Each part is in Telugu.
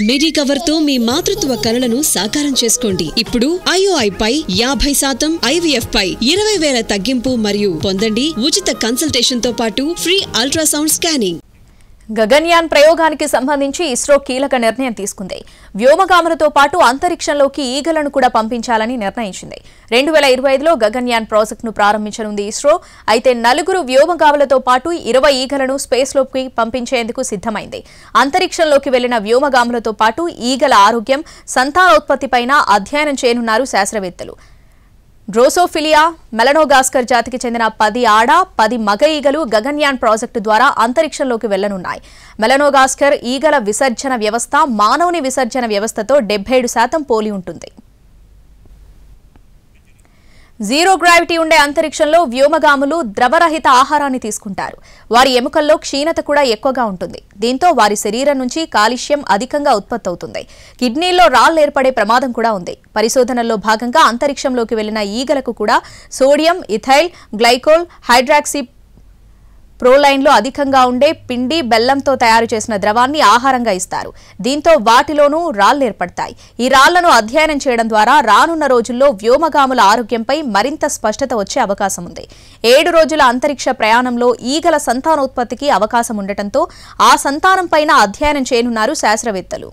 మిడి కవర్ తో మీ మాతృత్వ కలలను సాకారం చేసుకోండి. ఇప్పుడు IOI పై 50% IVF పై 20,000 తగ్గింపు మరియు పొందండి ఉచిత కన్సల్టేషన్ తో పాటు ఫ్రీ అల్ట్రాసౌండ్ స్కానింగ్. గగన్యాన్ ప్రయోగానికి సంబంధించి ఇస్రో కీలక నిర్ణయం తీసుకుంది. వ్యోమగాములతో పాటు అంతరిక్షంలోకి ఈగలను కూడా పంపించాలని నిర్ణయించింది. 2025లో గగన్యాన్ ప్రాజెక్టును ప్రారంభించనుంది ఇస్రో. అయితే 4 వ్యోమగాములతో పాటు 20 ఈగలను స్పేస్లోకి పంపించేందుకు సిద్ధమైంది. అంతరిక్షంలోకి వెళ్లిన వ్యోమగాములతో పాటు ఈగల ఆరోగ్యం, సంతానోత్పత్తిపైన అధ్యయనం చేయనున్నారు శాస్త్రవేత్తలు. డ్రోసోఫిలియా మెలనోగాస్కర్ జాతికి చెందిన 10 ఆడ 10 మగ ఈగలు గగన్యాన్ ప్రాజెక్టు ద్వారా అంతరిక్షంలోకి వెళ్లనున్నాయి. మెలనోగాస్కర్ ఈగల విసర్జన వ్యవస్థ మానవుని విసర్జన వ్యవస్థతో 77% పోలి ఉంటుంది. జీరో గ్రావిటీ ఉండే అంతరిక్షంలో వ్యోమగాములు ద్రవరహిత ఆహారాన్ని తీసుకుంటారు. వారి ఎముకల్లో క్షీణత కూడా ఎక్కువగా ఉంటుంది. దీంతో వారి శరీరం నుంచి కాల్షియం అధికంగా ఉత్పత్తి అవుతుంది. కిడ్నీల్లో రాళ్లు ఏర్పడే ప్రమాదం కూడా ఉంది. పరిశోధనల్లో భాగంగా అంతరిక్షంలోకి వెళ్లిన ఈగలకు కూడా సోడియం, ఇథైల్ గ్లైకోల్, హైడ్రాక్సీ ప్రోలైన్లో అధికంగా ఉండే పిండి, బెల్లంతో తయారు చేసిన ద్రవాన్ని ఆహారంగా ఇస్తారు. దీంతో వాటిలోనూ రాళ్లు ఏర్పడతాయి. ఈ రాళ్లను అధ్యయనం చేయడం ద్వారా రానున్న రోజుల్లో వ్యోమగాముల ఆరోగ్యంపై మరింత స్పష్టత వచ్చే అవకాశం ఉంది. 7 రోజుల అంతరిక్ష ప్రయాణంలో ఈగల సంతానోత్పత్తికి అవకాశం ఉండటంతో ఆ సంతానం పైన అధ్యయనం చేయనున్నారు శాస్త్రవేత్తలు.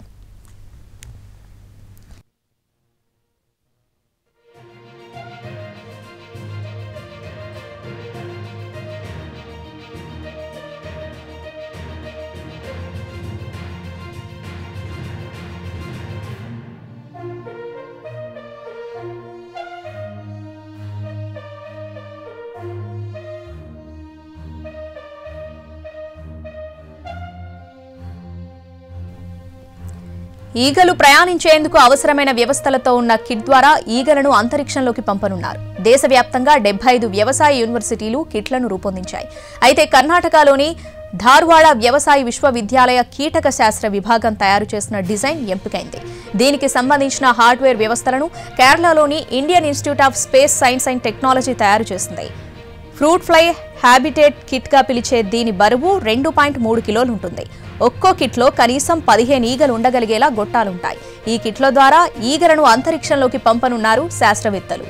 ఈగలు ప్రయాణించేందుకు అవసరమైన వ్యవస్థలతో ఉన్న కిట్ ద్వారా ఈగలను అంతరిక్షంలోకి పంపనున్నారు. దేశవ్యాప్తంగా 75 వ్యవసాయ యూనివర్సిటీలు కిట్లను రూపొందించాయి. అయితే కర్ణాటకలోని ధార్వాడ వ్యవసాయ విశ్వవిద్యాలయ కీటక శాస్త్ర విభాగం తయారు చేసిన డిజైన్ ఎంపికైంది. దీనికి సంబంధించిన హార్డ్వేర్ వ్యవస్థలను కేరళలోని Indian institute of space science and technology తయారు చేసింది. ఫ్రూట్ ఫ్లై హ్యాబిటేట్ కిట్ గా పిలిచే దీని బరువు 2.3 కిలోలు ఉంటుంది. ఒక్కో కిట్లో కనీసం 15 ఈగలు ఉండగలిగేలా గొట్టాలుంటాయి. ఈ కిట్ల ద్వారా ఈగలను అంతరిక్షంలోకి పంపనున్నారు శాస్త్రవేత్తలు.